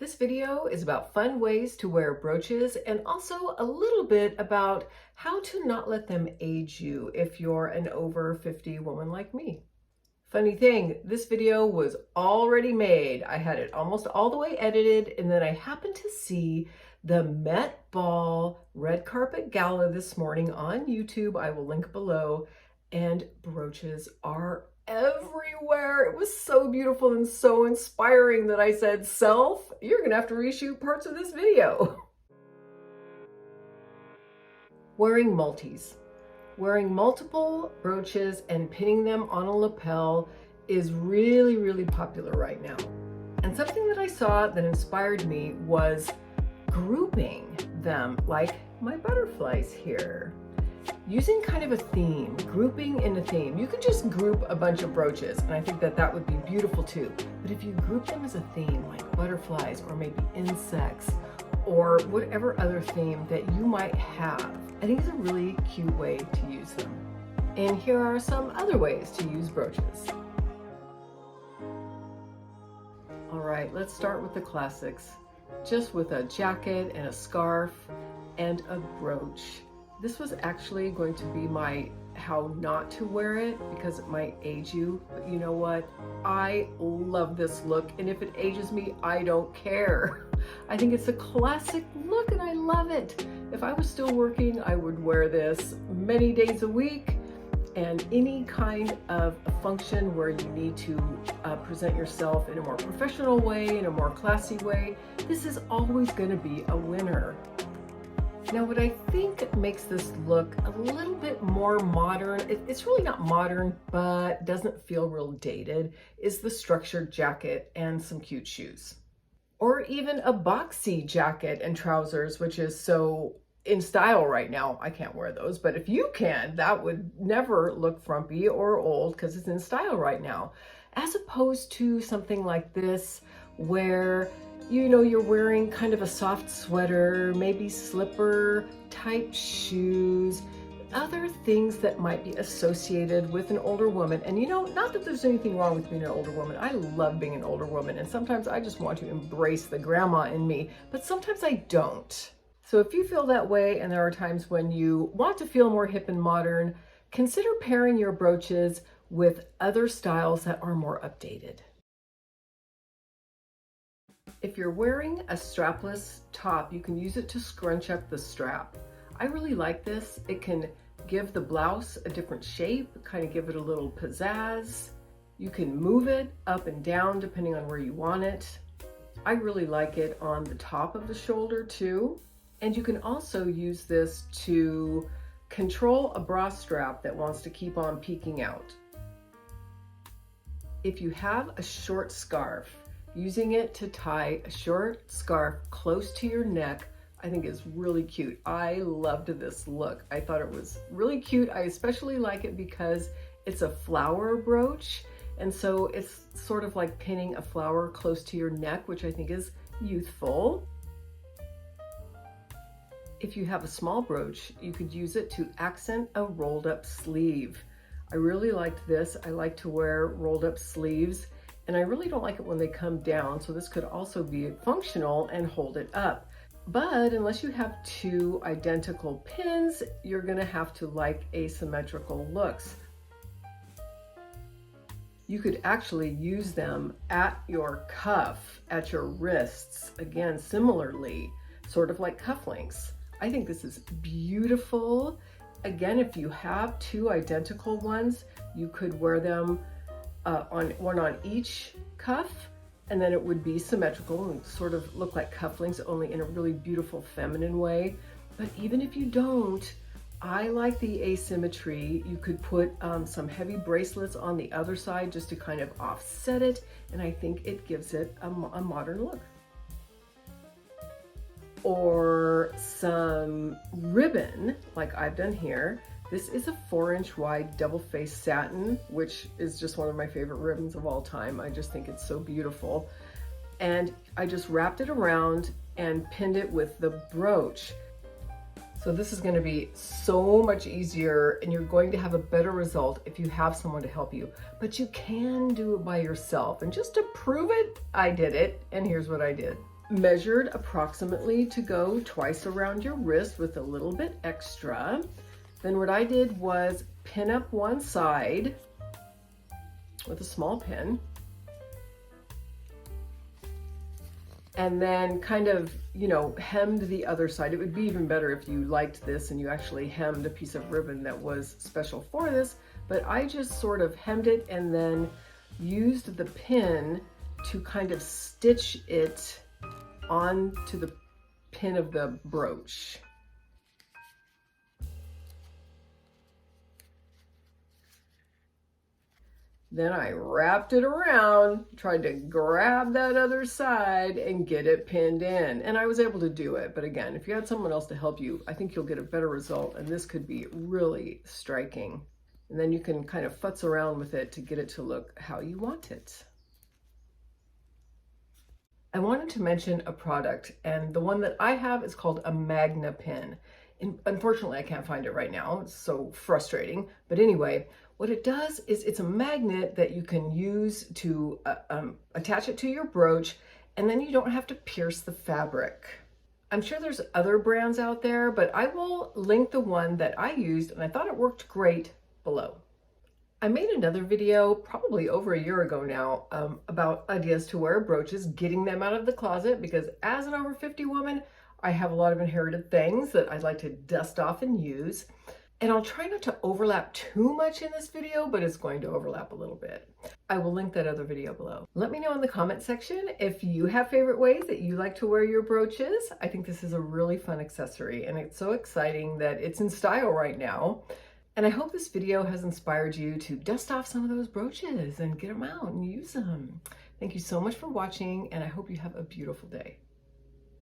This video is about fun ways to wear brooches and also a little bit about how to not let them age you if you're an over 50 woman like me. Funny thing, this video was already made. I had it almost all the way edited, and then I happened to see the Met Ball red carpet gala this morning on YouTube. I will link below, and brooches are everywhere. It was so beautiful and so inspiring that I said, self, you're gonna have to reshoot parts of this video. Wearing multis. Wearing multiple brooches and pinning them on a lapel is really popular right now. And something that I saw that inspired me was grouping them like my butterflies here. Using kind of a theme, grouping in a theme. You could just group a bunch of brooches, and I think that that would be beautiful too. But if you group them as a theme, like butterflies or maybe insects or whatever other theme that you might have, I think it's a really cute way to use them. And here are some other ways to use brooches. All right, let's start with the classics. Just with a jacket and a scarf and a brooch. This was actually going to be my how not to wear it because it might age you, but you know what? I love this look, and if it ages me, I don't care. I think it's a classic look and I love it. If I was still working, I would wear this many days a week, and any kind of a function where you need to present yourself in a more professional way, in a more classy way, this is always going to be a winner. Now, what I think makes this look a little bit more modern, it's really not modern, but doesn't feel real dated, is the structured jacket and some cute shoes. Or even a boxy jacket and trousers, which is so in style right now. I can't wear those, but if you can, that would never look frumpy or old because it's in style right now. As opposed to something like this, where you know, you're wearing kind of a soft sweater, maybe slipper type shoes, other things that might be associated with an older woman. And you know, not that there's anything wrong with being an older woman. I love being an older woman, and sometimes I just want to embrace the grandma in me, but sometimes I don't. So if you feel that way, and there are times when you want to feel more hip and modern, consider pairing your brooches with other styles that are more updated. If you're wearing a strapless top, you can use it to scrunch up the strap. I really like this. It can give the blouse a different shape, kind of give it a little pizzazz. You can move it up and down depending on where you want it. I really like it on the top of the shoulder too. And you can also use this to control a bra strap that wants to keep on peeking out. If you have a short scarf, using it to tie a short scarf close to your neck, I think is really cute. I loved this look. I thought it was really cute. I especially like it because it's a flower brooch, and so it's sort of like pinning a flower close to your neck, which I think is youthful. If you have a small brooch, you could use it to accent a rolled up sleeve. I really liked this. I like to wear rolled up sleeves, and I really don't like it when they come down, so this could also be functional and hold it up. But unless you have two identical pins, you're gonna have to like asymmetrical looks. You could actually use them at your cuff, at your wrists, again, similarly, sort of like cufflinks. I think this is beautiful. Again, if you have two identical ones, you could wear them on one on each cuff, and then it would be symmetrical and sort of look like cufflinks, only in a really beautiful feminine way. But even if you don't, I like the asymmetry. You could put some heavy bracelets on the other side just to kind of offset it, and I think it gives it a modern look. Or some ribbon, like I've done here. This is a 4-inch wide double-faced satin, which is just one of my favorite ribbons of all time. I just think it's so beautiful. And I just wrapped it around and pinned it with the brooch. So this is going to be so much easier, and you're going to have a better result if you have someone to help you. But you can do it by yourself. And just to prove it, I did it, and here's what I did. measured approximately to go twice around your wrist with a little bit extra. Then what I did was pin up one side with a small pin, and then kind of, you know, hemmed the other side. It would be even better if you liked this and you actually hemmed a piece of ribbon that was special for this, but I just sort of hemmed it and then used the pin to kind of stitch it onto the pin of the brooch. Then I wrapped it around, tried to grab that other side and get it pinned in. And I was able to do it. But again, if you had someone else to help you, I think you'll get a better result. And this could be really striking. And then you can kind of futz around with it to get it to look how you want it. I wanted to mention a product, and the one that I have is called a MagnaPin. And unfortunately, I can't find it right now. It's so frustrating. But anyway, what it does is it's a magnet that you can use to attach it to your brooch, and then you don't have to pierce the fabric. I'm sure there's other brands out there, but I will link the one that I used and I thought it worked great below. I made another video probably over a year ago now about ideas to wear brooches, getting them out of the closet, because as an over 50 woman, I have a lot of inherited things that I'd like to dust off and use. And I'll try not to overlap too much in this video, but it's going to overlap a little bit. I will link that other video below. Let me know in the comment section if you have favorite ways that you like to wear your brooches. I think this is a really fun accessory, and it's so exciting that it's in style right now. And I hope this video has inspired you to dust off some of those brooches and get them out and use them. Thank you so much for watching, and I hope you have a beautiful day.